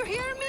hear me?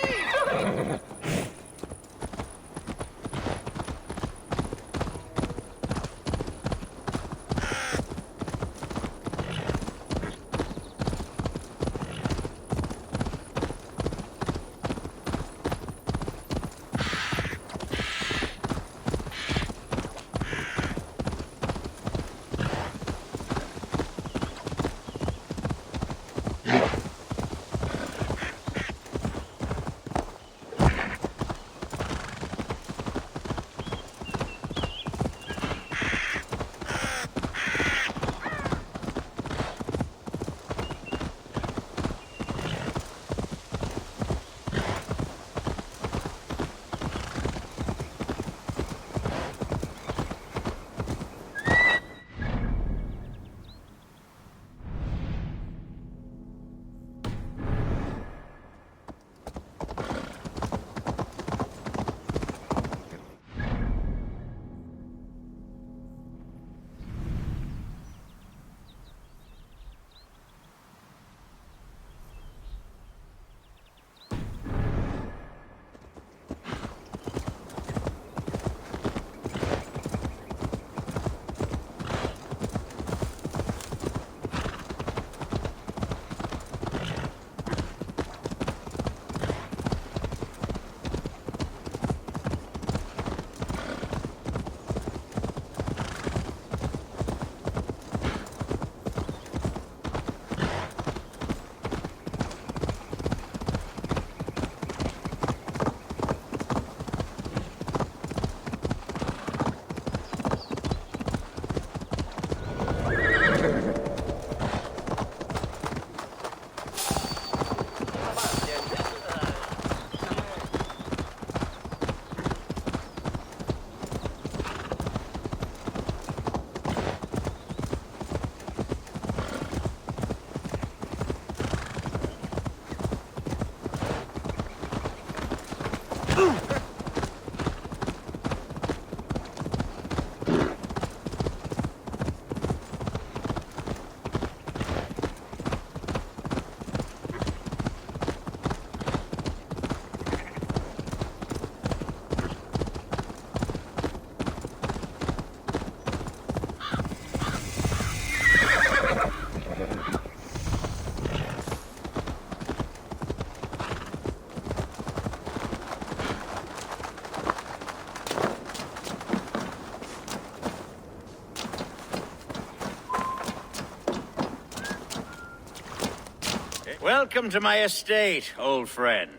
Welcome to my estate, old friend.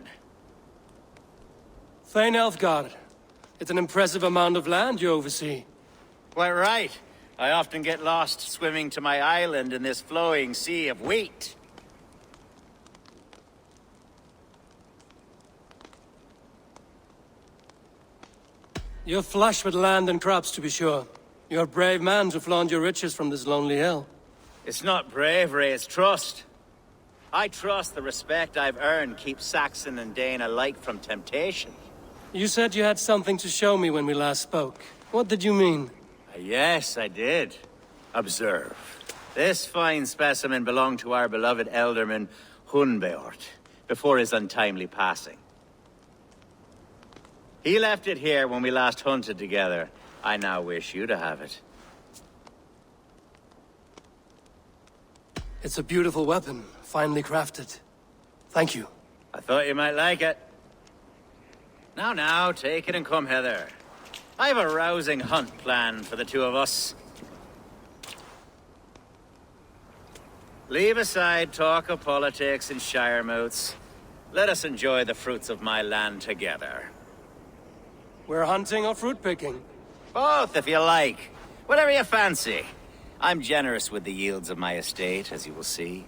Thane Elfgard. It's an impressive amount of land you oversee. Quite right. I often get lost swimming to my island in this flowing sea of wheat. You're flush with land and crops, to be sure. You're a brave man to flaunt your riches from this lonely hill. It's not bravery, it's trust. I trust the respect I've earned keeps Saxon and Dane alike from temptation. You said you had something to show me when we last spoke. What did you mean? Yes, I did. Observe. This fine specimen belonged to our beloved elderman, Hunbeort, before his untimely passing. He left it here when we last hunted together. I now wish you to have it. It's a beautiful weapon, finely crafted. Thank you. I thought you might like it. Now, take it and come hither. I have a rousing hunt planned for the two of us. Leave aside talk of politics and shire moots. Let us enjoy the fruits of my land together. We're hunting or fruit picking? Both, if you like. Whatever you fancy. I'm generous with the yields of my estate, as you will see.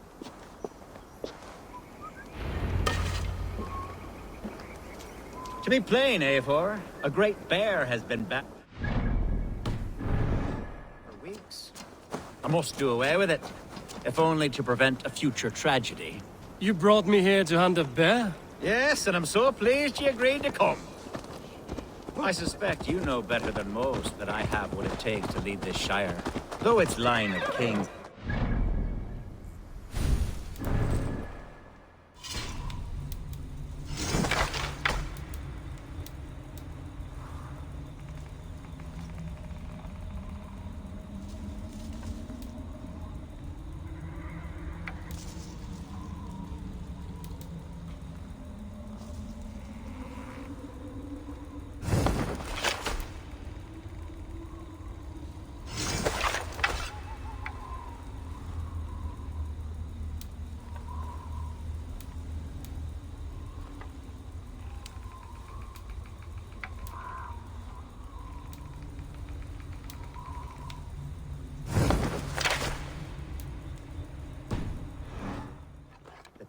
To be plain, Eivor, a great bear has been back for weeks. I must do away with it, if only to prevent a future tragedy. You brought me here to hunt a bear? Yes, and I'm so pleased you agreed to come. I suspect you know better than most that I have what it takes to lead this shire, though its line of kings.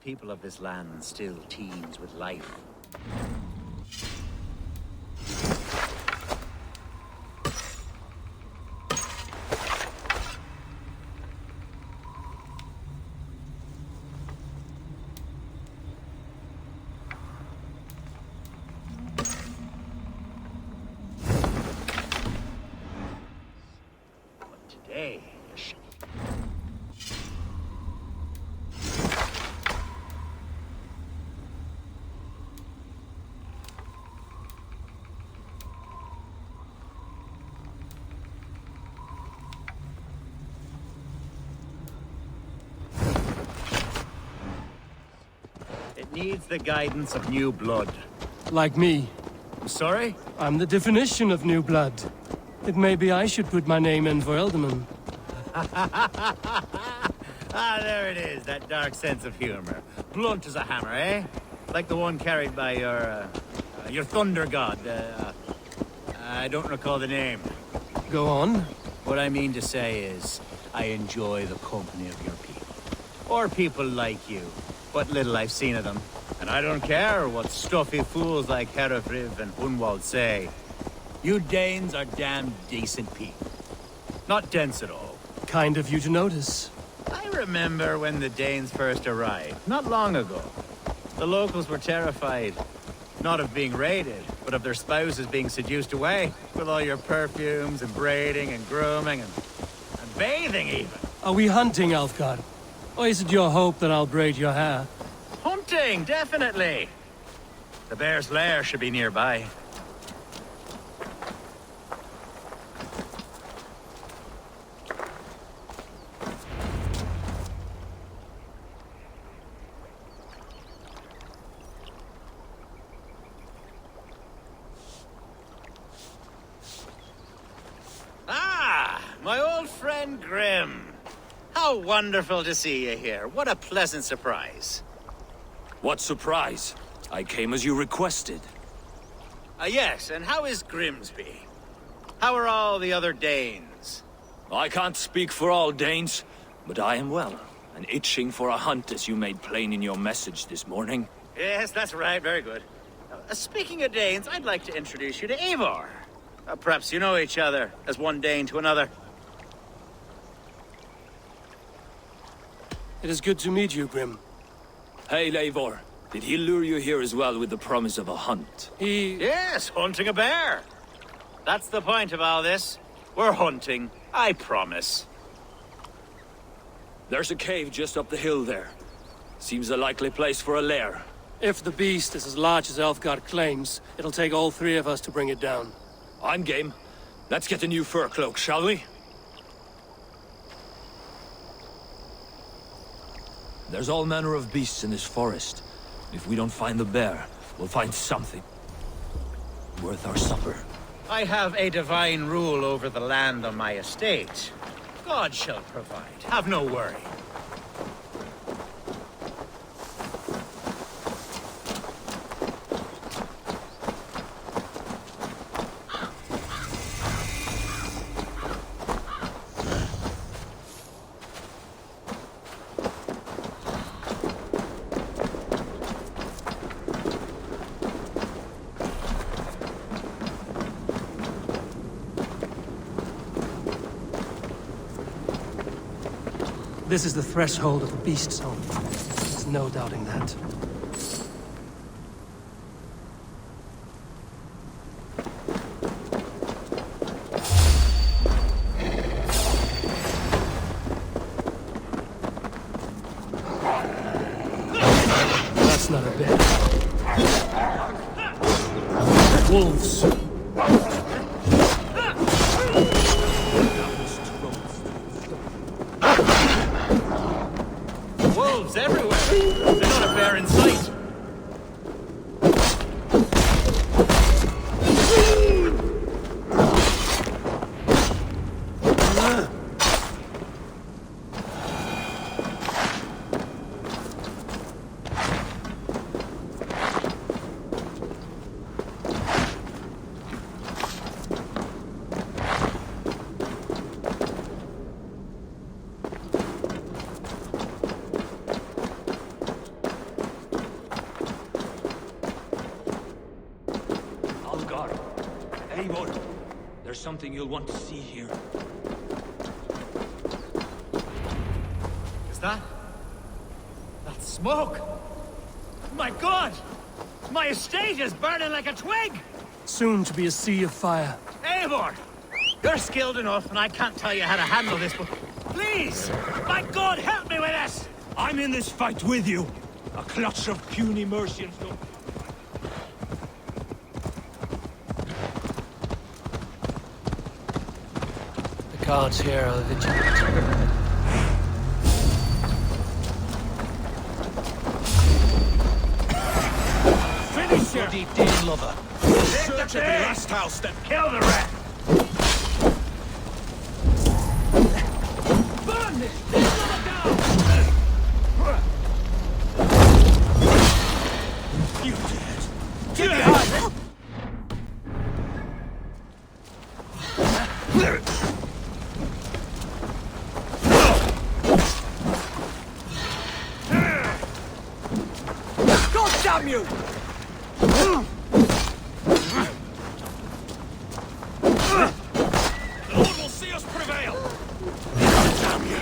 people of this land still teems with life. But today, it needs the guidance of new blood. Like me. I'm sorry? I'm the definition of new blood. It may be I should put my name in for Elderman. Ah, there it is, that dark sense of humor. Blunt as a hammer, eh? Like the one carried by your thunder god. I don't recall the name. Go on. What I mean to say is, I enjoy the company of your people. Or people like you. What little I've seen of them. And I don't care what stuffy fools like Herefriv and Hunwald say. You Danes are damn decent people. Not dense at all. Kind of you to notice. I remember when the Danes first arrived, not long ago. The locals were terrified, not of being raided, but of their spouses being seduced away, with all your perfumes and braiding and grooming and bathing even. Are we hunting, Alfgard? Or is it your hope that I'll braid your hair? Hunting, definitely. The bear's lair should be nearby. My old friend Grim. How wonderful to see you here. What a pleasant surprise. What surprise? I came as you requested. Yes, and how is Grimsby? How are all the other Danes? I can't speak for all Danes, but I am well, and itching for a hunt as you made plain in your message this morning. Yes, that's right. Very good. Speaking of Danes, I'd like to introduce you to Eivor. Perhaps you know each other, as one Dane to another. It is good to meet you, Grim. Hey, Eivor. Did he lure you here as well with the promise of a hunt? Yes, hunting a bear. That's the point of all this. We're hunting, I promise. There's a cave just up the hill there. Seems a likely place for a lair. If the beast is as large as Elfgard claims, it'll take all three of us to bring it down. I'm game. Let's get a new fur cloak, shall we? There's all manner of beasts in this forest. If we don't find the bear, we'll find something worth our supper. I have a divine rule over the land on my estate. God shall provide. Have no worry. This is the threshold of the beast's home. There's no doubting that. That's not a bit. Wolves. Wolves everywhere. There's not a bear in sight. Eivor, there's something you'll want to see here. Is that? That's smoke! My God! My estate is burning like a twig! Soon to be a sea of fire. Eivor! You're skilled enough, and I can't tell you how to handle this, but please! My God, help me with this! I'm in this fight with you! A clutch of puny Mercians don't... The guards here are vigilant. Finish her! Bloody Dane lover! Search every last house, then kill the rat! Burn this Dane lover down! You dead! Get behind! God damn you! The Lord will see us prevail! God damn you!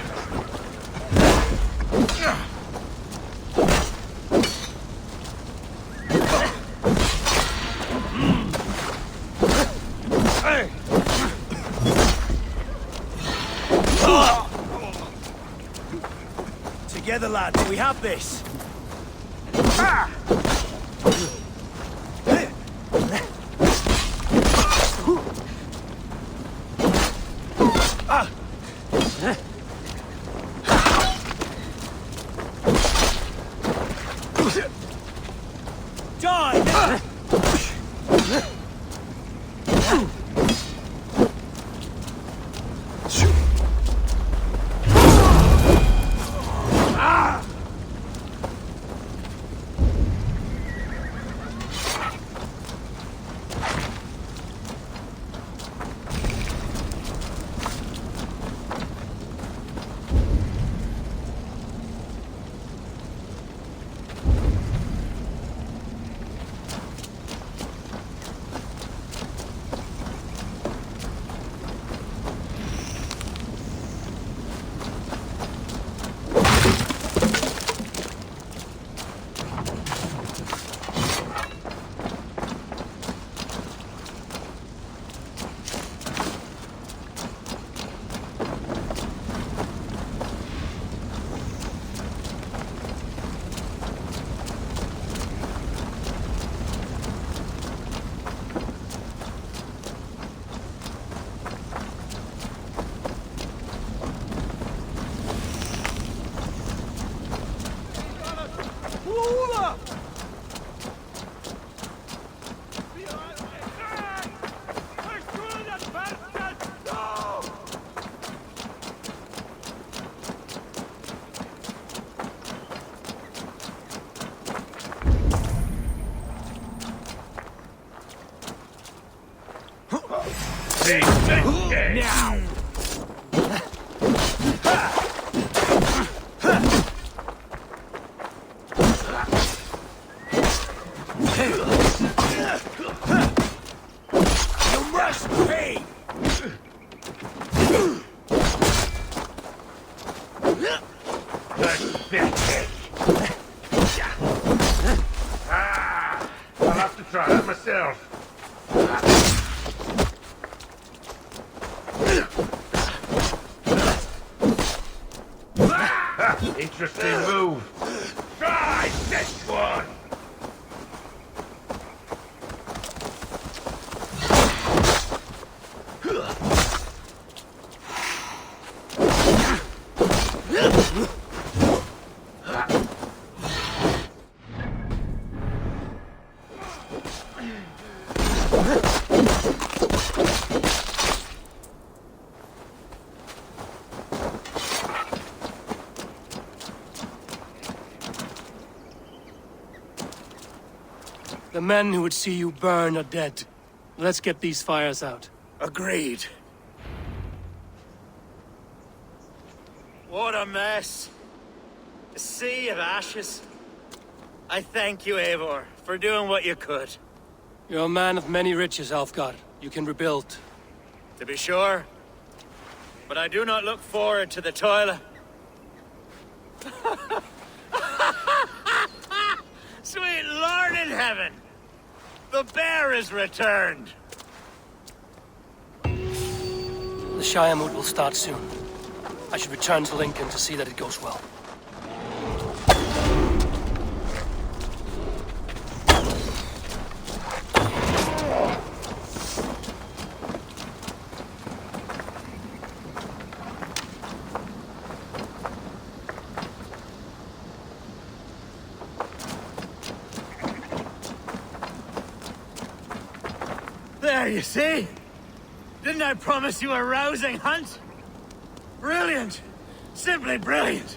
Hey! Together, lads, we have this! Die! Now! You must pay! I'll have to try that myself. Interesting move. Try this one! The men who would see you burn are dead. Let's get these fires out. Agreed. What a mess. A sea of ashes. I thank you, Eivor, for doing what you could. You're a man of many riches, Alfgar. You can rebuild. To be sure. But I do not look forward to the toil. Sweet Lord in heaven! The bear is returned! The Shire Moot will start soon. I should return to Lincoln to see that it goes well. There, you see? Didn't I promise you a rousing hunt? Brilliant! Simply brilliant!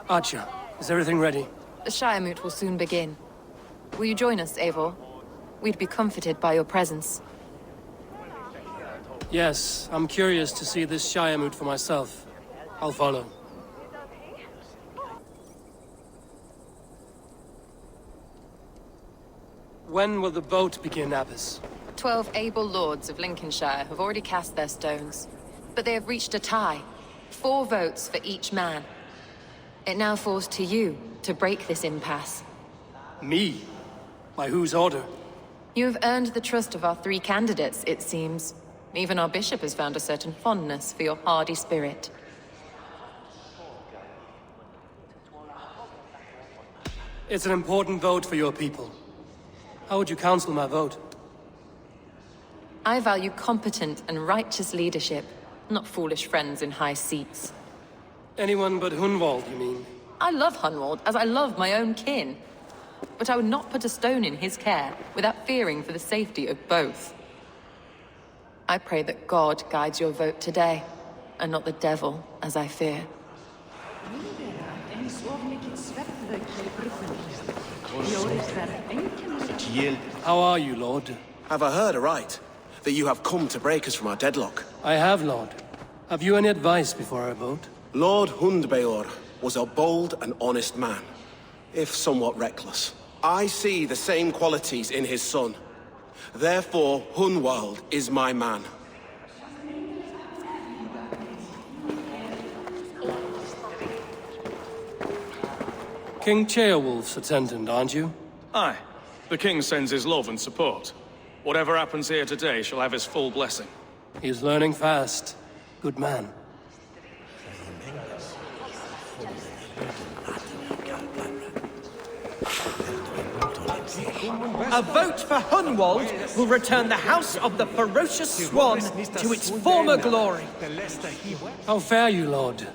Archer, is everything ready? The Shire Moot will soon begin. Will you join us, Eivor? We'd be comforted by your presence. Yes, I'm curious to see this Shire Moot for myself. I'll follow. When will the vote begin, Abbess? 12 able lords of Lincolnshire have already cast their stones, but they have reached a tie. 4 votes for each man. It now falls to you to break this impasse. Me? By whose order? You have earned the trust of our 3 candidates, it seems. Even our bishop has found a certain fondness for your hardy spirit. It's an important vote for your people. How would you counsel my vote? I value competent and righteous leadership, not foolish friends in high seats. Anyone but Hunwald, you mean? I love Hunwald as I love my own kin. But I would not put a stone in his care without fearing for the safety of both. I pray that God guides your vote today, and not the devil, as I fear. How are you, Lord? Have I heard aright that you have come to break us from our deadlock? I have, Lord. Have you any advice before I vote? Lord Hundbeor was a bold and honest man, if somewhat reckless. I see the same qualities in his son. Therefore, Hunwald is my man. King Ceolwulf's attendant, aren't you? Aye. The king sends his love and support. Whatever happens here today shall have his full blessing. He's learning fast. Good man. A vote for Hunwald will return the House of the Ferocious Swan to its former glory. How fare you, Lord?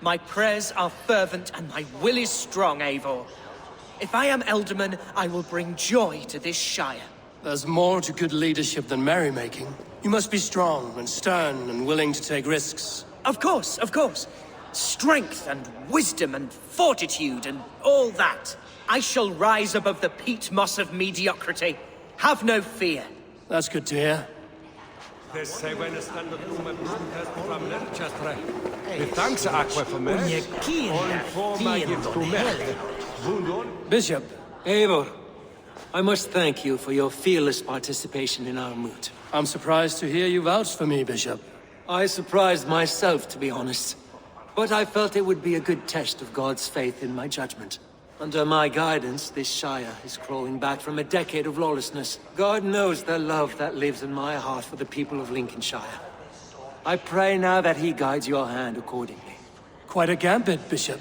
My prayers are fervent and my will is strong, Eivor. If I am Elderman, I will bring joy to this Shire. There's more to good leadership than merrymaking. You must be strong and stern and willing to take risks. Of course, of course. Strength and wisdom and fortitude and all that. I shall rise above the peat moss of mediocrity. Have no fear. That's good to hear. Bishop. Eivor, I must thank you for your fearless participation in our moot. I'm surprised to hear you vouch for me, Bishop. I surprised myself, to be honest. But I felt it would be a good test of God's faith in my judgment. Under my guidance, this Shire is crawling back from a decade of lawlessness. God knows the love that lives in my heart for the people of Lincolnshire. I pray now that he guides your hand accordingly. Quite a gambit, Bishop.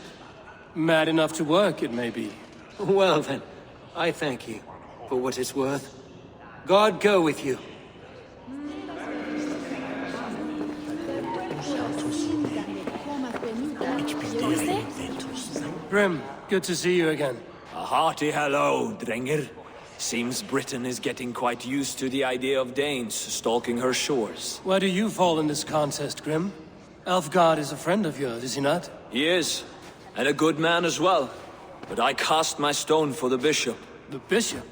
Mad enough to work, it may be. Well then, I thank you for what it's worth. God go with you. Grim, good to see you again. A hearty hello, Drenger. Seems Britain is getting quite used to the idea of Danes stalking her shores. Where do you fall in this contest, Grim? Elfgard is a friend of yours, is he not? He is, and a good man as well. But I cast my stone for the bishop. The bishop?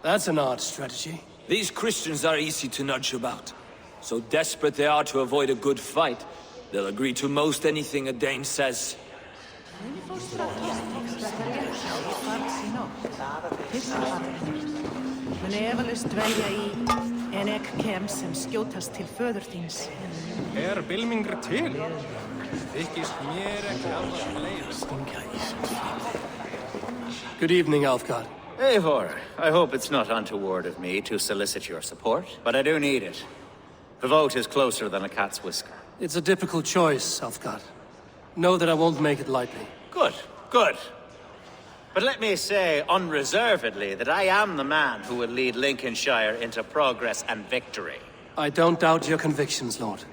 That's an odd strategy. These Christians are easy to nudge about. So desperate they are to avoid a good fight, they'll agree to most anything a Dane says. Mun efalaust dvelja í, en ek kem sem skjótast til föður þíns. Bylmingur til? Þykist mér ekki annars leið. Good evening, Alfgard. Eivor, I hope it's not untoward of me to solicit your support, but I do need it. The vote is closer than a cat's whisker. It's a difficult choice, Alfgard. Know that I won't make it lightly. Good, good. But let me say unreservedly that I am the man who will lead Lincolnshire into progress and victory. I don't doubt your convictions, Lord.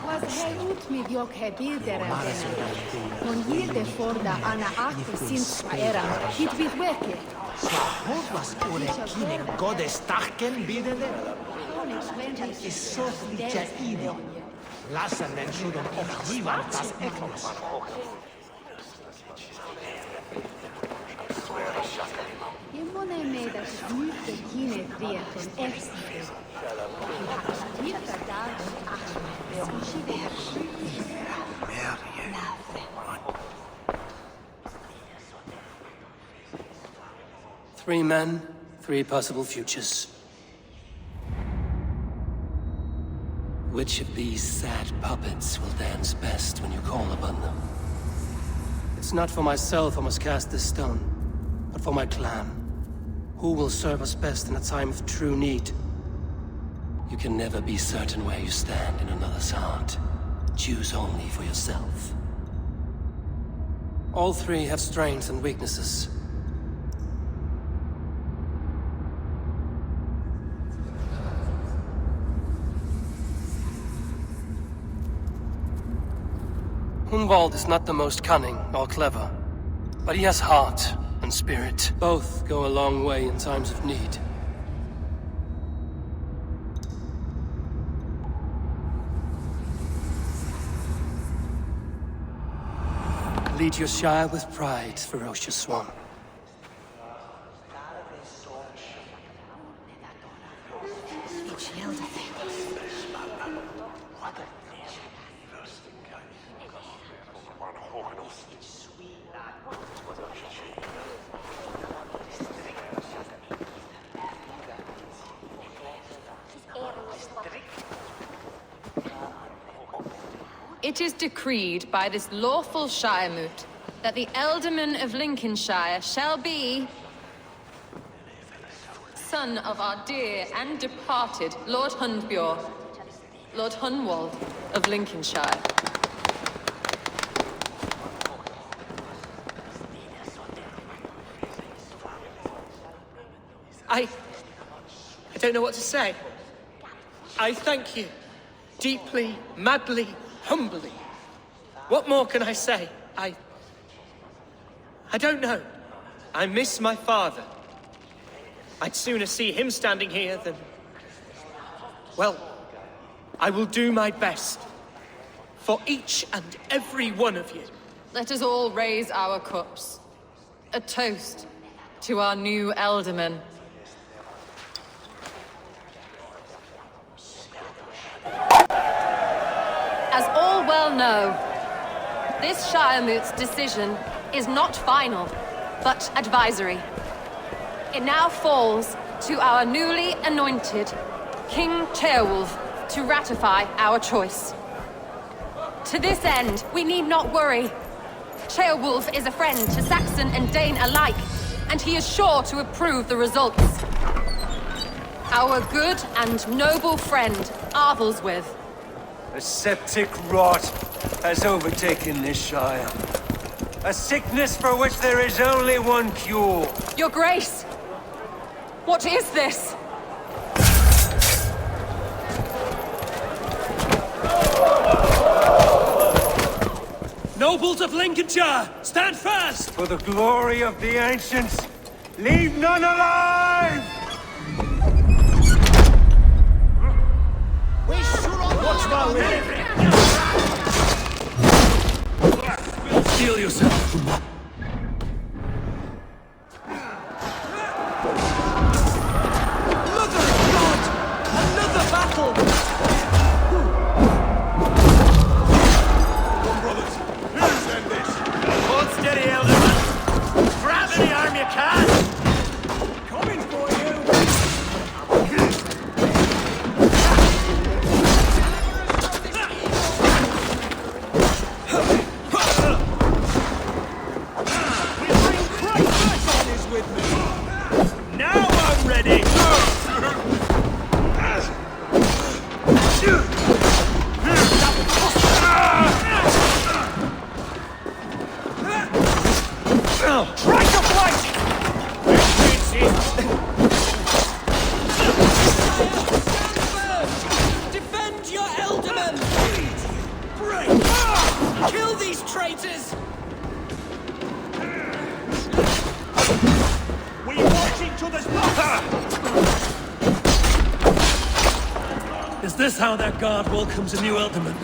Was hij ut mi diok he bilderen denen. Kon hilde forda ana akte sindspa eran, hit vid weke. Hoppas ore kine godes takken bidende? Is so flicja idi. Lassen den Schudon opgivan das eknos. Jemone me dat myte kine drieton erste. Three men, three possible futures. Which of these sad puppets will dance best when you call upon them? It's not for myself I must cast this stone, but for my clan. Who will serve us best in a time of true need? You can never be certain where you stand in another's heart. Choose only for yourself. All three have strengths and weaknesses. Hunwald is not the most cunning or clever, but he has heart and spirit. Both go a long way in times of need. Lead your Shire with pride, ferocious one. It is decreed by this lawful Shiremoot that the Ealdorman of Lincolnshire shall be son of our dear and departed Lord Hundbjorn, Lord Hunwald of Lincolnshire. I don't know what to say. I thank you. Deeply, madly, humbly. What more can I say? I don't know. I miss my father. I'd sooner see him standing here than... Well, I will do my best. For each and every one of you. Let us all raise our cups. A toast to our new Ealdorman. As all well know, this Shiremoot's decision is not final, but advisory. It now falls to our newly anointed King Ceolwulf to ratify our choice. To this end, we need not worry. Ceolwulf is a friend to Saxon and Dane alike, and he is sure to approve the results. Our good and noble friend, Arthelswith. A septic rot has overtaken this Shire. A sickness for which there is only one cure. Your Grace! What is this? Nobles of Lincolnshire, stand fast! For the glory of the ancients, leave none alive! Watch my lip! Steel yourself. Mother of God! Another battle! Come, brothers. Let's end this. Hold steady, Ealdorman. Grab any arm you can. Coming for you! Now I'm ready. Try to fight! Defend your Ealdorman! Kill these traitors! We watch each other's backs! Is this how that guard welcomes a new Ealdorman?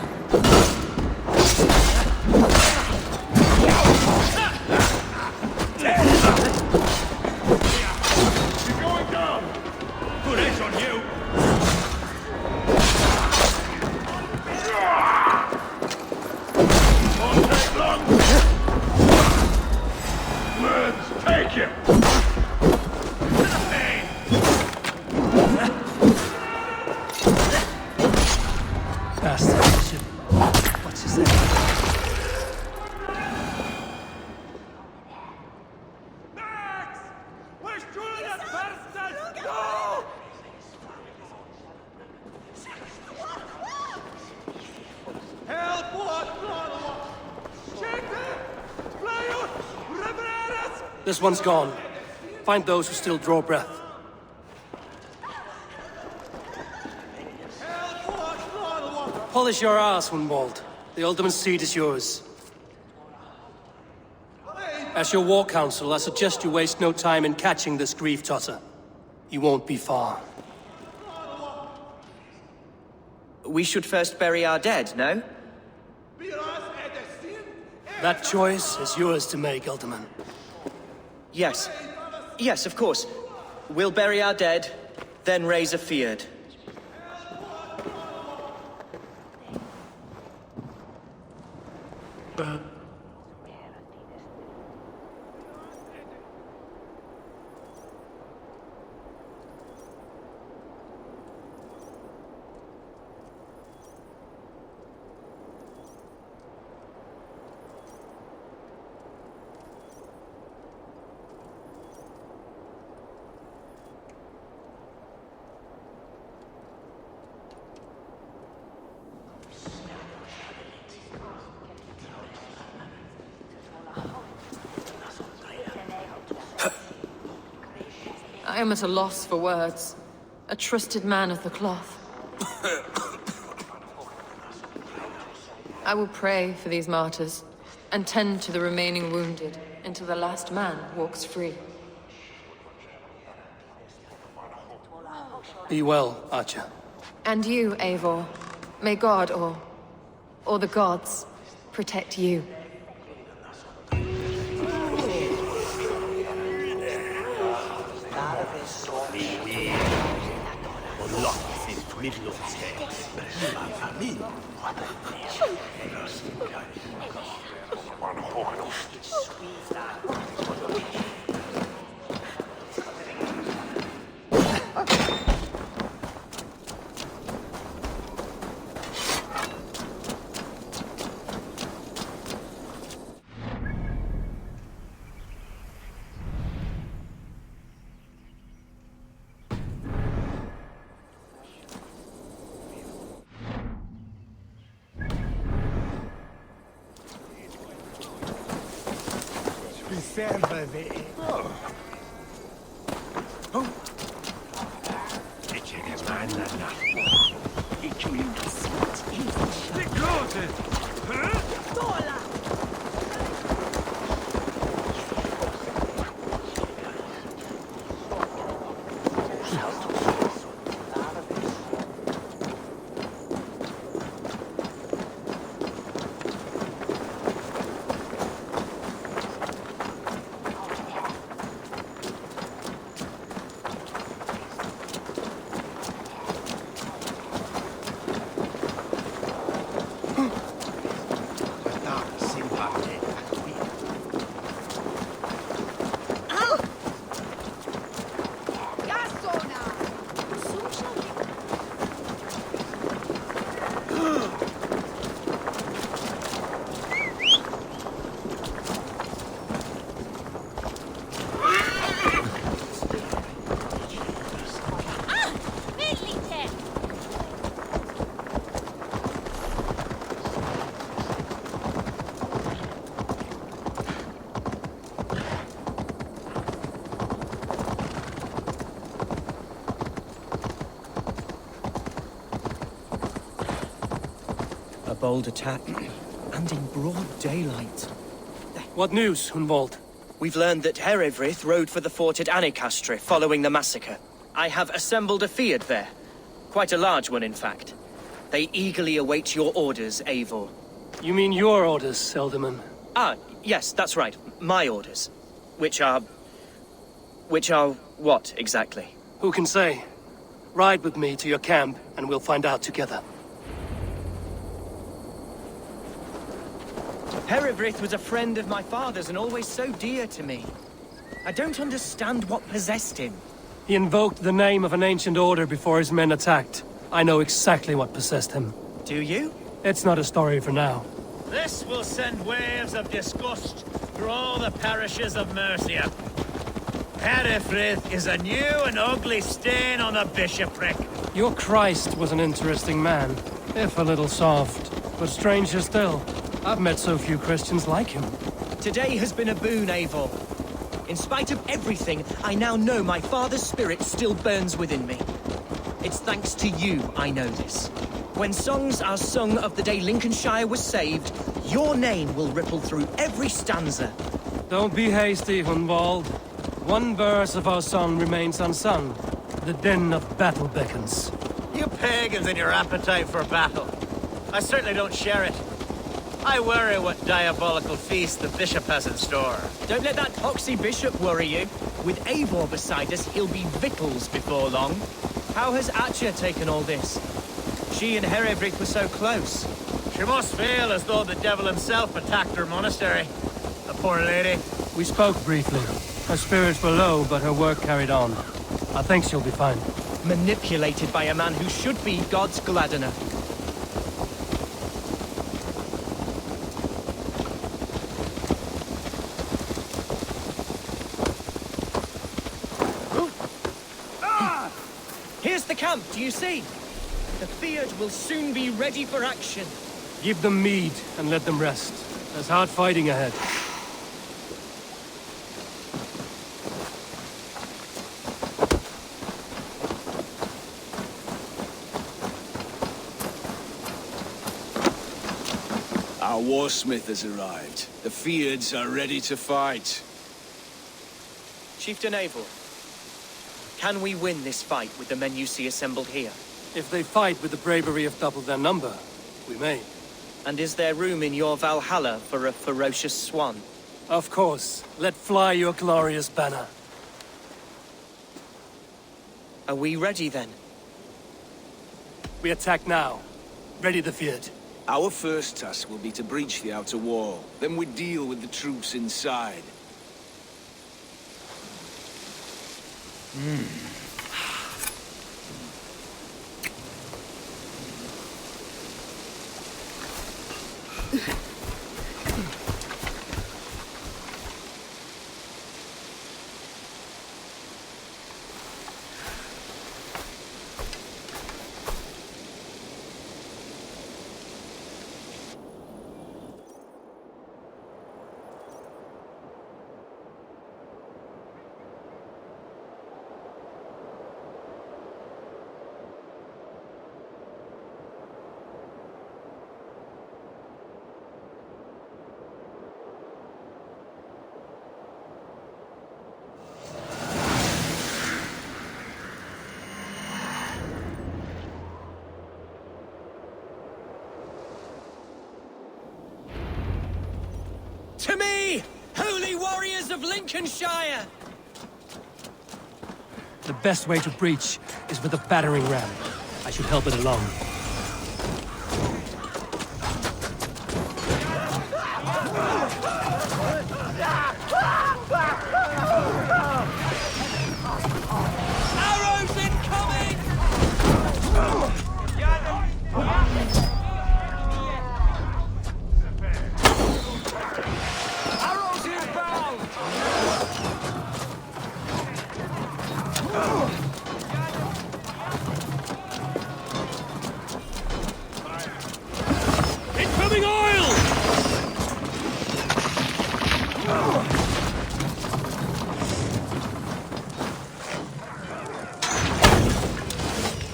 You're going down. Good edge on you. Won't take long. Words, take him. Bastard. What's his name? Max! Where's Julian Bastard? No! Help! What? This one's gone. Find those who still draw breath. Polish your ass, Hunwald. The Ealdorman seat is yours. As your war council, I suggest you waste no time in catching this grief-totter. He won't be far. We should first bury our dead, no? That choice is yours to make, Ealdorman. Yes. Yes, of course. We'll bury our dead, then raise a feard. am at a loss for words. A trusted man of the cloth. I will pray for these martyrs, and tend to the remaining wounded until the last man walks free. Be well, Archer. And you, Eivor. May God, or the gods, protect you. A bold attack, and in broad daylight. What news, Hunwald? We've learned that Herefrith rode for the fort at Annikastre following the massacre. I have assembled a field there. Quite a large one, in fact. They eagerly await your orders, Eivor. You mean your orders, Elderman? Ah, yes, that's right. My orders. Which are what, exactly? Who can say? Ride with me to your camp, and we'll find out together. Herefrith was a friend of my father's and always so dear to me. I don't understand what possessed him. He invoked the name of an ancient order before his men attacked. I know exactly what possessed him. Do you? It's not a story for now. This will send waves of disgust through all the parishes of Mercia. Herefrith is a new and ugly stain on the bishopric. Your Christ was an interesting man, if a little soft. But stranger still, I've met so few Christians like him. Today has been a boon, Eivor. In spite of everything, I now know my father's spirit still burns within me. It's thanks to you I know this. When songs are sung of the day Lincolnshire was saved, your name will ripple through every stanza. Don't be hasty, Hunwald. One verse of our song remains unsung. The din of battle beckons. You pagans and your appetite for battle. I certainly don't share it. I worry what diabolical feast the bishop has in store. Don't let that poxy bishop worry you. With Eivor beside us, he'll be victuals before long. How has Atcha taken all this? She and Herefrith were so close. She must feel as though the devil himself attacked her monastery. The poor lady. We spoke briefly. Her spirits were low, but her work carried on. I think she'll be fine. Manipulated by a man who should be God's gladdener. Here's the camp, do you see? The Fiat will soon be ready for action. Give them mead and let them rest. There's hard fighting ahead. Our warsmith has arrived. The Feards are ready to fight. Chieftain Eivor, can we win this fight with the men you see assembled here? If they fight with the bravery of double their number, we may. And is there room in your Valhalla for a ferocious swan? Of course. Let fly your glorious banner. Are we ready then? We attack now. Ready the Feared. Our first task will be to breach the outer wall. Then we deal with the troops inside. To me, holy warriors of Lincolnshire! The best way to breach is with a battering ram. I should help it along. Arrows incoming! Arrows inbound! Incoming oil!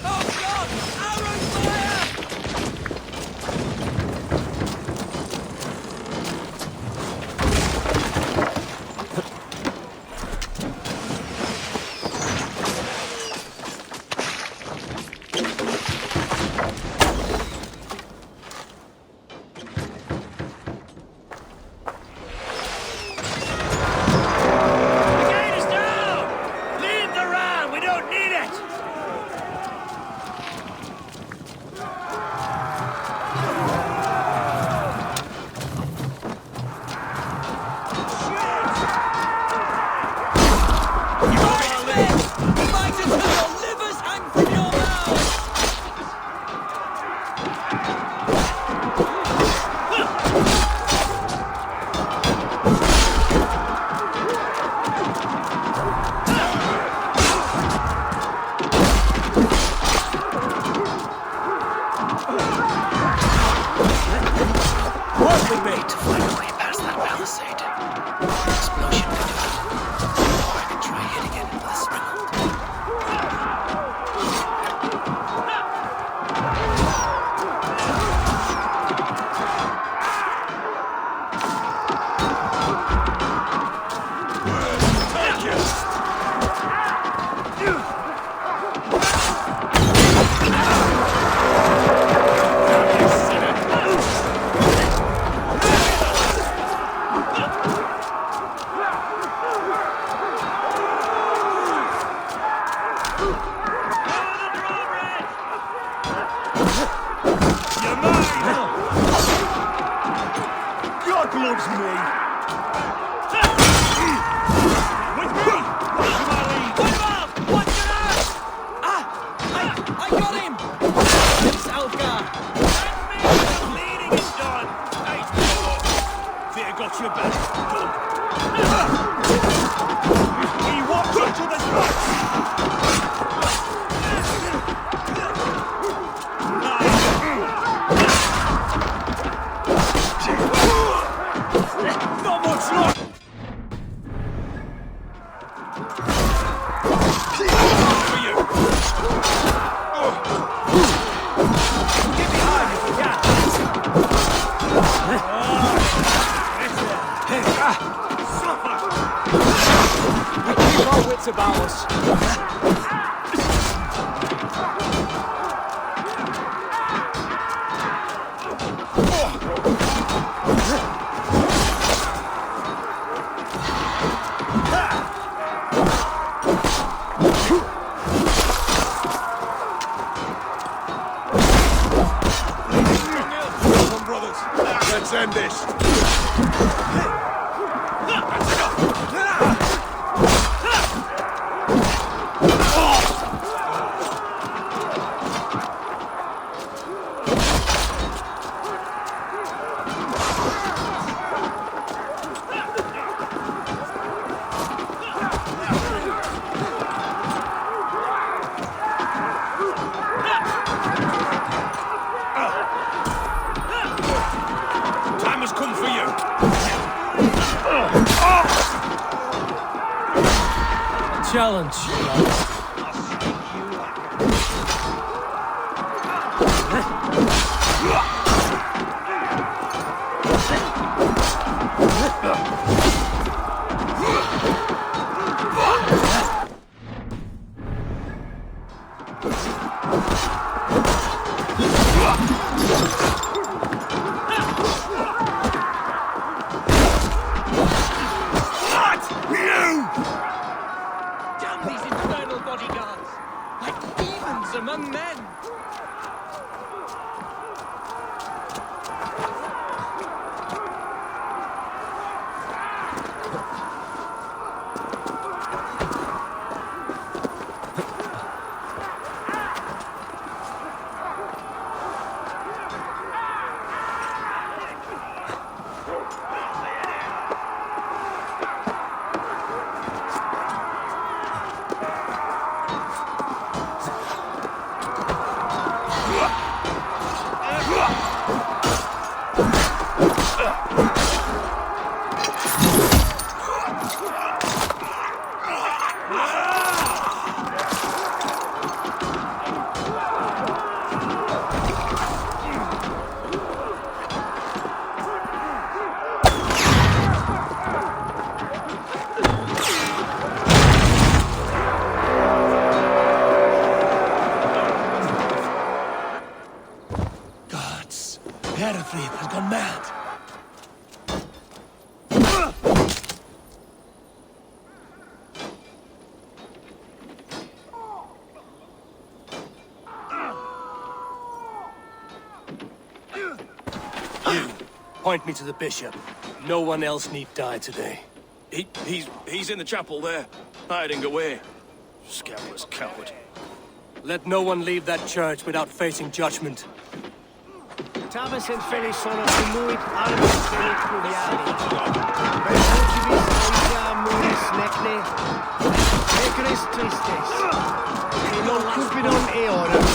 Oh God! Arrow fire! The gate is down! Leave the ram! We don't need it! Fight until your livers hang from your mouths! What we made to find a way past that palisade. Explosion could do it. Or I could try hitting it with a springboard. God loves me! With me! What's your ass? I got him! It's Algar! The bleeding is done! Hey, Fear got your back. We watch each other's backs! Not much longer! For you! Get behind if you can! Let's end this. Time has come for you. Challenge. Damn these infernal bodyguards! Like demons among men! Herefrith has gone mad. Point me to the bishop. No one else need die today. He's in the chapel there, hiding away. Scandalous coward. Let no one leave that church without facing judgment. Tamas and Feli sono tumuit armis Feli cruviali. Percutivis aisia muris necne. Necres tristes. E non cupidon eorum.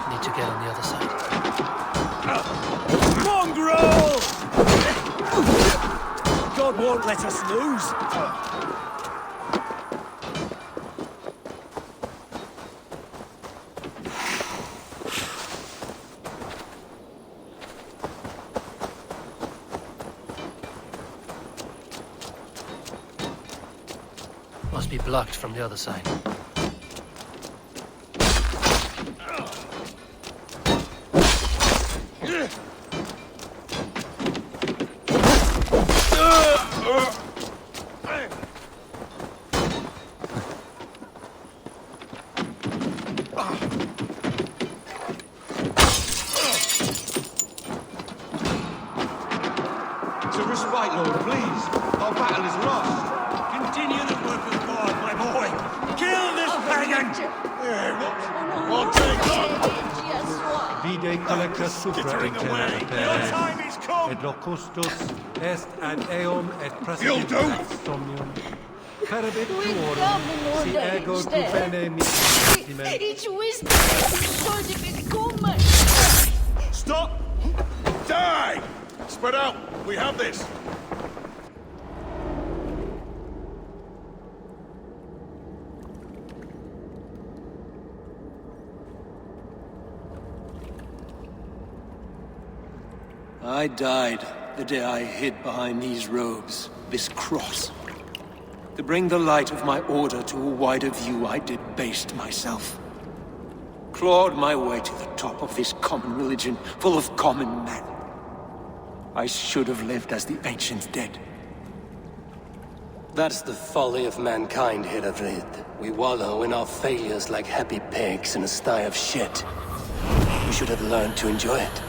Need to get on the other side. Mongrel! God won't let us lose. Must be blocked from the other side. To respite, Lord, please. Our battle is lost. Continue the work of God, my boy. Kill this pagan! What take on? Vide collecta supra in terra Your time is come! et locustus est ad eum et You'll do. praescriptus somnium. Perabit tuorum, si ego tu bene miseritimen. Each wisdom should be common. Stop! Die! Spread out! We have this! I died the day I hid behind these robes, this cross. To bring the light of my order to a wider view, I debased myself. Clawed my way to the top of this common religion, full of common men. I should have lived as the ancient dead. That's the folly of mankind, Herefrid. We wallow in our failures like happy pigs in a sty of shit. We should have learned to enjoy it.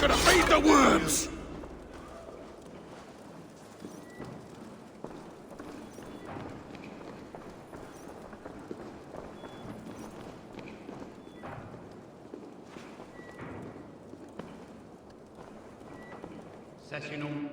Gonna feed the worms! Sessionum.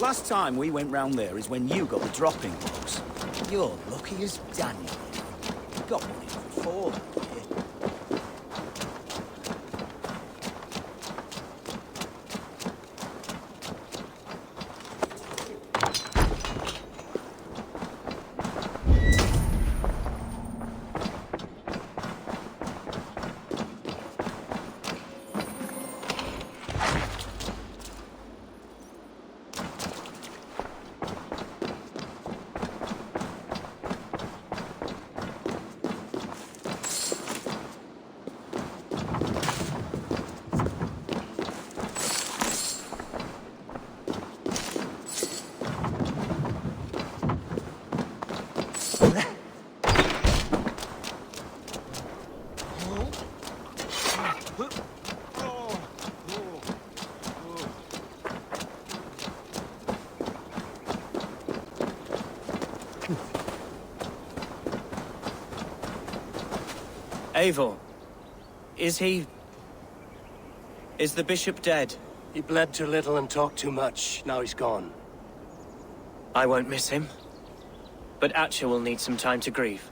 last time we went round there is when you got the dropping box. You're lucky as Daniel. You got money for 4 that year. Eivor, is the bishop dead? He bled too little and talked too much. Now he's gone. I won't miss him. But Atcha will need some time to grieve.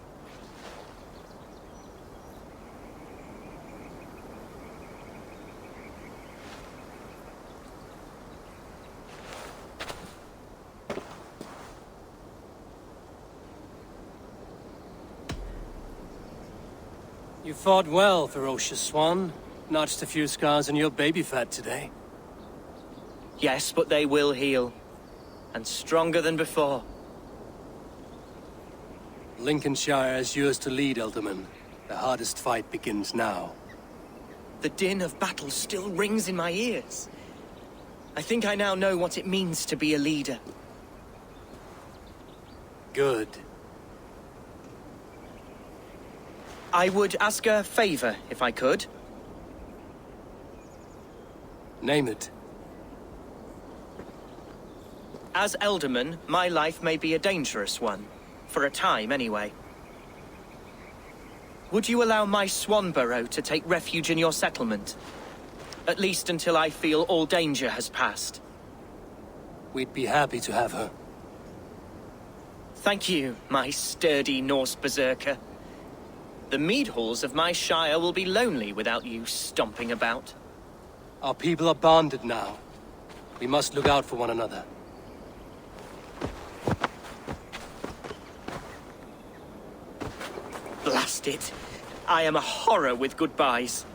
You fought well, ferocious swan. Notched a few scars on your baby fat today. Yes, but they will heal. And stronger than before. Lincolnshire is yours to lead, Elderman. The hardest fight begins now. The din of battle still rings in my ears. I think I now know what it means to be a leader. Good. I would ask a favor, if I could. Name it. As Elderman, my life may be a dangerous one. For a time, anyway. Would you allow my Swanborough to take refuge in your settlement? At least until I feel all danger has passed. We'd be happy to have her. Thank you, my sturdy Norse berserker. The mead halls of my shire will be lonely without you stomping about. Our people are bonded now. We must look out for one another. Blast it. I am a horror with goodbyes.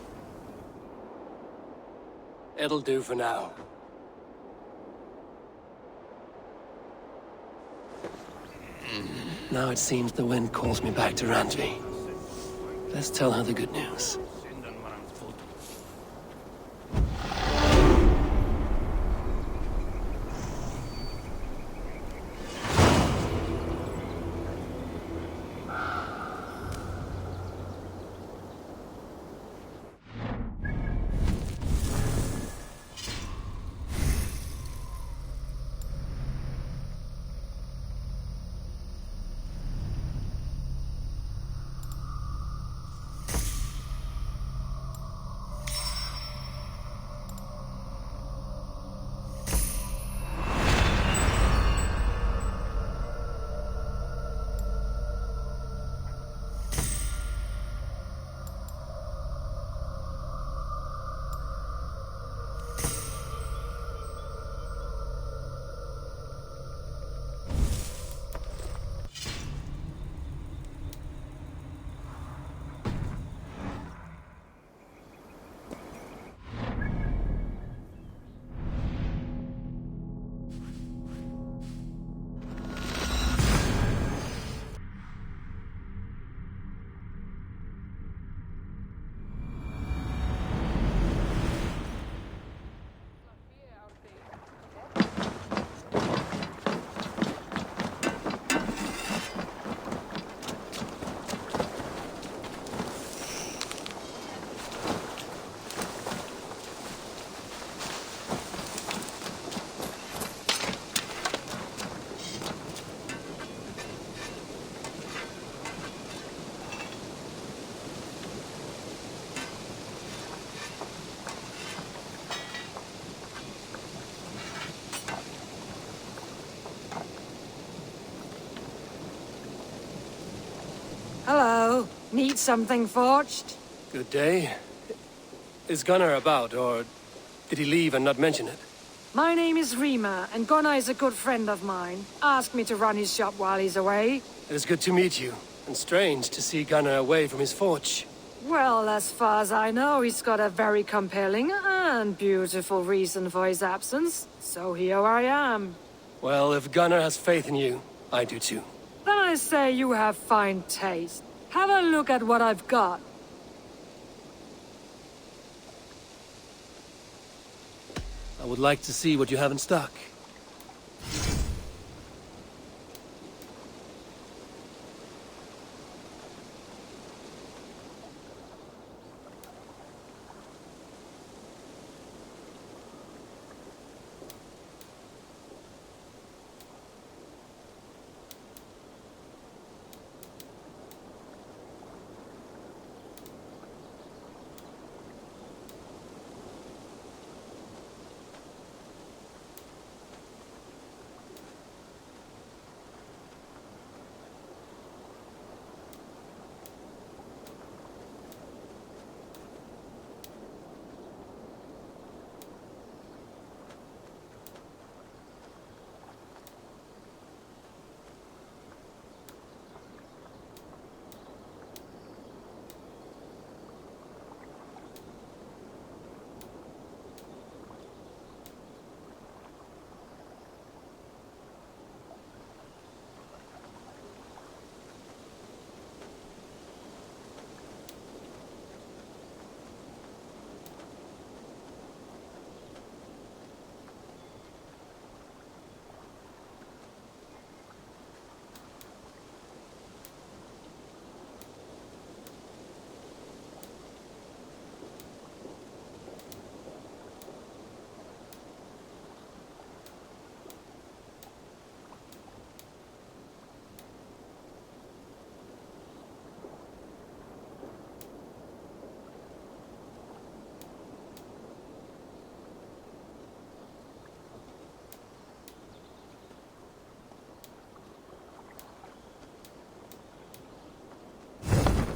It'll do for now. Now it seems the wind calls me back to Randvi. Let's tell her the good news. Need something forged? Good day. Is Gunnar about, or did he leave and not mention it? My name is Rima, and Gunnar is a good friend of mine. Asked me to run his shop while he's away. It is good to meet you, and strange to see Gunnar away from his forge. Well, as far as I know, he's got a very compelling and beautiful reason for his absence. So here I am. Well, if Gunnar has faith in you, I do too. Then I say you have fine taste. Have a look at what I've got. I would like to see what you have in stock.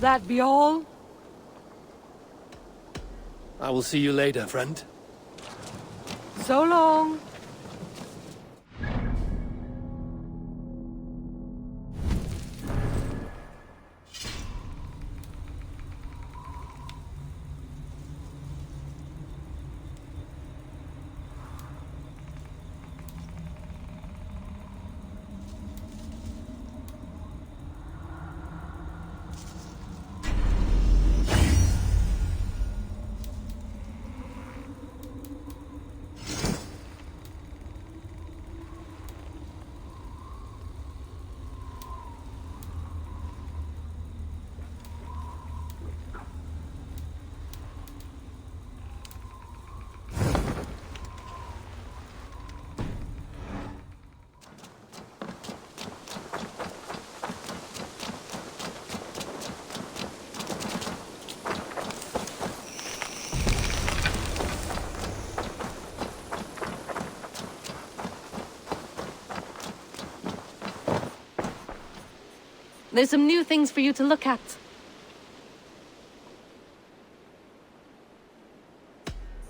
That be all? I will see you later, friend. So long. There's some new things for you to look at.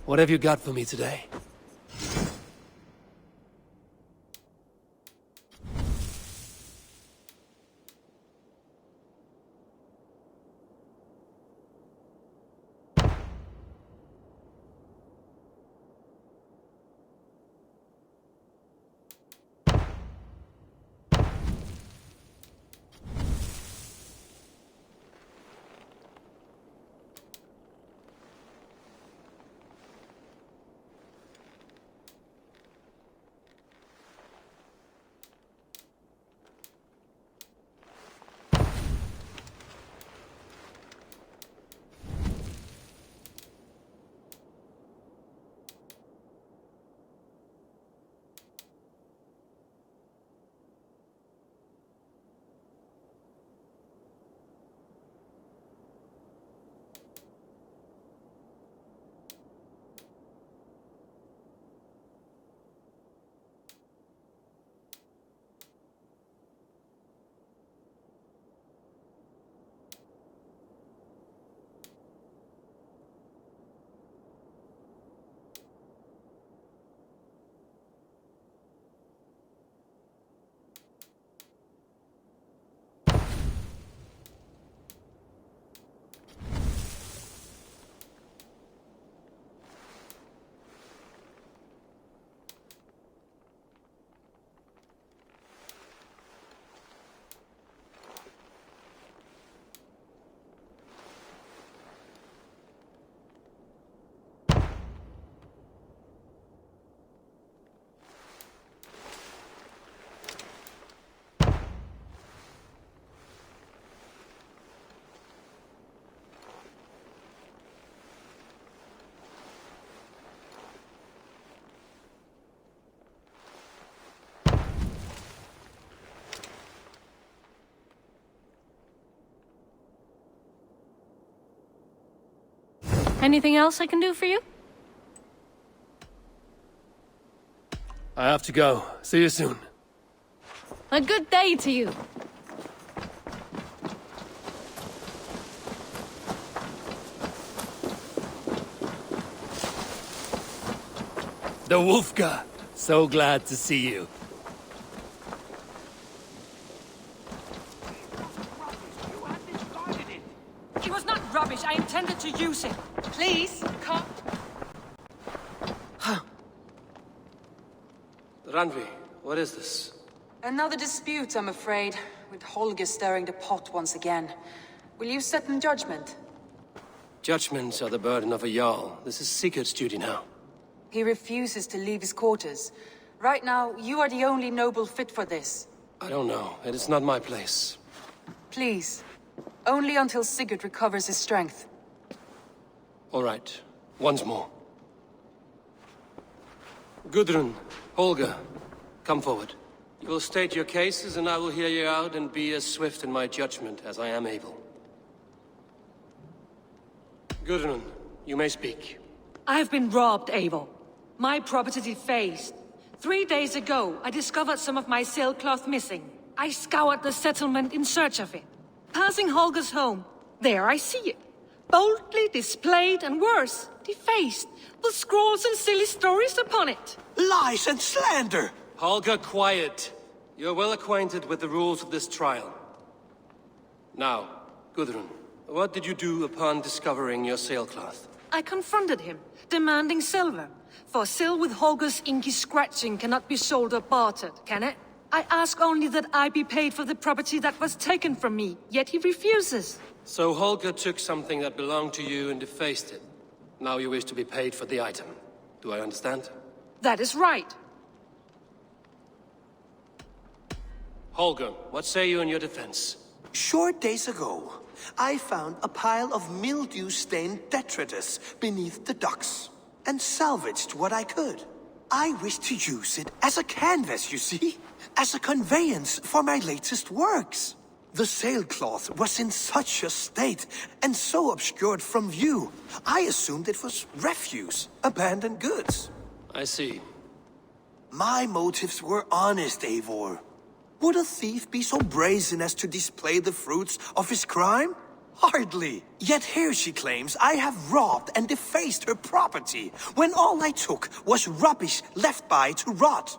What have you got for me today? Anything else I can do for you? I have to go. See you soon. A good day to you. The Wolfka! So glad to see you. It was not rubbish. I intended to use it. Please, come. Randvi, what is this? Another dispute, I'm afraid, with Holger stirring the pot once again. Will you set in judgment? Judgments are the burden of a Jarl. This is Sigurd's duty now. He refuses to leave his quarters. Right now, you are the only noble fit for this. I don't know. It is not my place. Please. Only until Sigurd recovers his strength. All right. Once more. Gudrun, Holger, come forward. You will state your cases, and I will hear you out and be as swift in my judgment as I am able. Gudrun, you may speak. I have been robbed, Eivor. My property defaced. 3 days ago, I discovered some of my sailcloth missing. I scoured the settlement in search of it. Passing Holger's home, there I see it. Boldly displayed and worse, defaced, with scrawls and silly stories upon it. Lies and slander! Holger, quiet. You're well acquainted with the rules of this trial. Now, Gudrun, what did you do upon discovering your sailcloth? I confronted him, demanding silver. For silver with Holger's inky scratching cannot be sold or bartered, can it? I ask only that I be paid for the property that was taken from me, yet he refuses. So Holger took something that belonged to you and defaced it. Now you wish to be paid for the item. Do I understand? That is right. Holger, what say you in your defense? Short days ago, I found a pile of mildew-stained detritus beneath the docks, and salvaged what I could. I wish to use it as a canvas, you see? As a conveyance for my latest works. The sailcloth was in such a state, and so obscured from view, I assumed it was refuse, abandoned goods. I see. My motives were honest, Eivor. Would a thief be so brazen as to display the fruits of his crime? Hardly. Yet here she claims I have robbed and defaced her property, when all I took was rubbish left by to rot.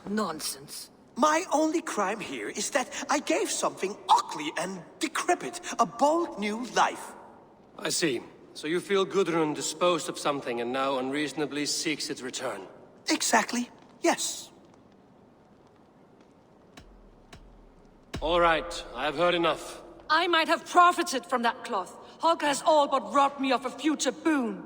Nonsense. My only crime here is that I gave something ugly and decrepit a bold new life. I see. So you feel Gudrun disposed of something and now unreasonably seeks its return? Exactly, yes. All right, I have heard enough. I might have profited from that cloth. Holger has all but robbed me of a future boon.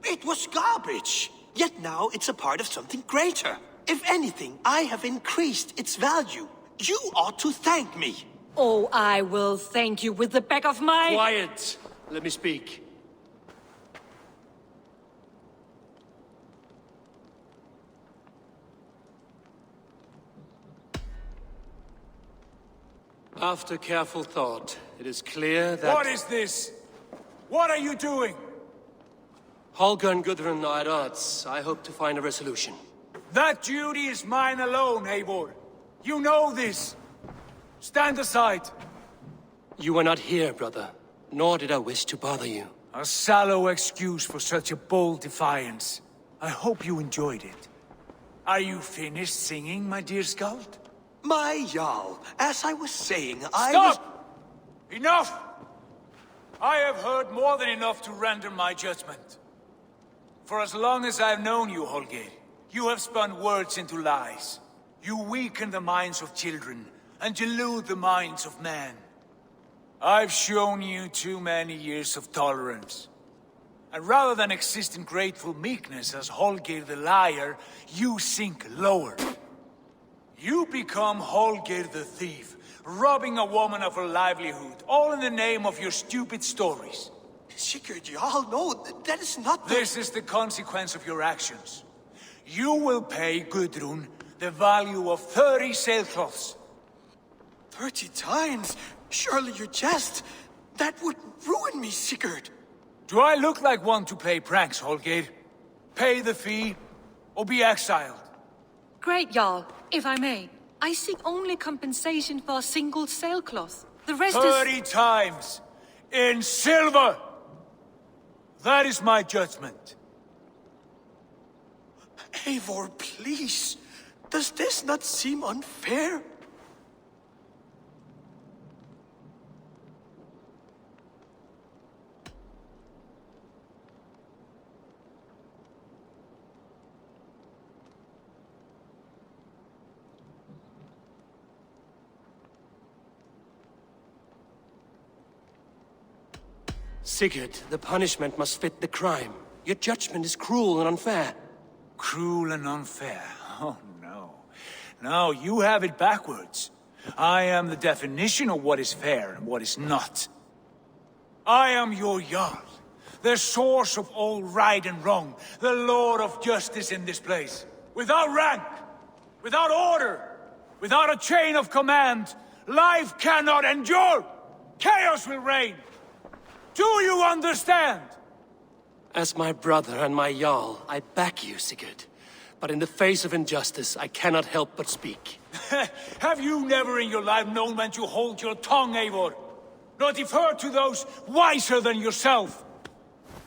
It was garbage. Yet now it's a part of something greater. If anything, I have increased its value. You ought to thank me. Oh, I will thank you with the back of my... Quiet! Let me speak. After careful thought, it is clear that... What is this? What are you doing? Holger and Gudrun are at odds. I hope to find a resolution. That duty is mine alone, Eivor. You know this. Stand aside. You were not here, brother. Nor did I wish to bother you. A sallow excuse for such a bold defiance. I hope you enjoyed it. Are you finished singing, my dear Skald? My Jarl, as I was saying, Stop! Enough! I have heard more than enough to render my judgment. For as long as I've known you, Holger, you have spun words into lies. You weaken the minds of children, and delude the minds of men. I've shown you too many years of tolerance. And rather than exist in grateful meekness as Holger the liar, you sink lower. You become Holger the thief, robbing a woman of her livelihood, all in the name of your stupid stories. Sigurd, Jarl, no, that is not the... This is the consequence of your actions. You will pay Gudrun the value of 30 sailcloths. 30 times? Surely you jest. That would ruin me, Sigurd. Do I look like one to play pranks, Holgate? Pay the fee, or be exiled? Great, Jarl. If I may, I seek only compensation for a single sailcloth. The rest 30 times! In silver! That is my judgment. Eivor, please. Does this not seem unfair? Sigurd, the punishment must fit the crime. Your judgment is cruel and unfair. Cruel and unfair? Oh, no. No, you have it backwards. I am the definition of what is fair and what is not. I am your Jarl, the source of all right and wrong, the Lord of justice in this place. Without rank, without order, without a chain of command, life cannot endure. Chaos will reign. Do you understand? As my brother and my Jarl, I back you, Sigurd. But in the face of injustice, I cannot help but speak. Have you never in your life known when to hold your tongue, Eivor? Nor defer to those wiser than yourself?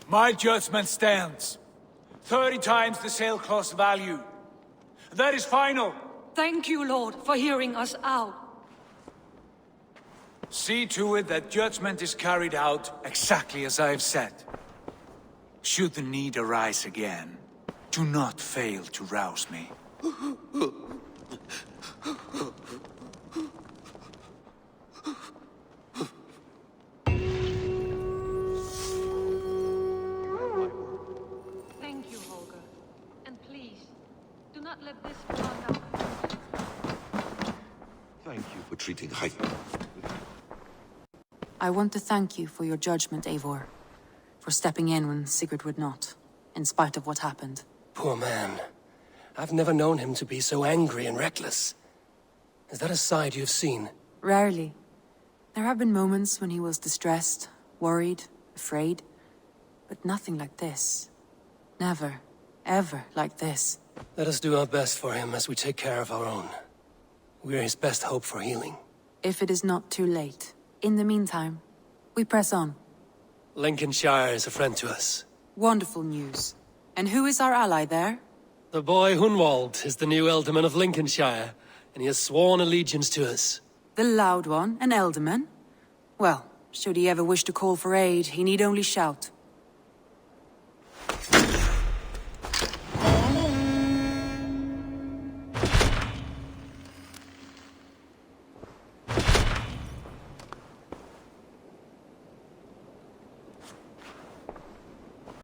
My judgment stands. 30 times the sailcloth's value. That is final. Thank you, Lord, for hearing us out. See to it that judgment is carried out exactly as I have said. Should the need arise again, do not fail to rouse me. Thank you, Holger. And please, do not let this run out. Thank you for treating Heitman. I want to thank you for your judgment, Eivor. For stepping in when Sigurd would not, in spite of what happened. Poor man. I've never known him to be so angry and reckless. Is that a side you've seen? Rarely. There have been moments when he was distressed, worried, afraid. But nothing like this. Never, ever like this. Let us do our best for him as we take care of our own. We're his best hope for healing. If it is not too late. In the meantime, we press on. Lincolnshire is a friend to us. Wonderful news. And who is our ally there? The boy Hunwald is the new Ealdorman of Lincolnshire, and he has sworn allegiance to us. The loud one, an Ealdorman? Well, should he ever wish to call for aid, he need only shout.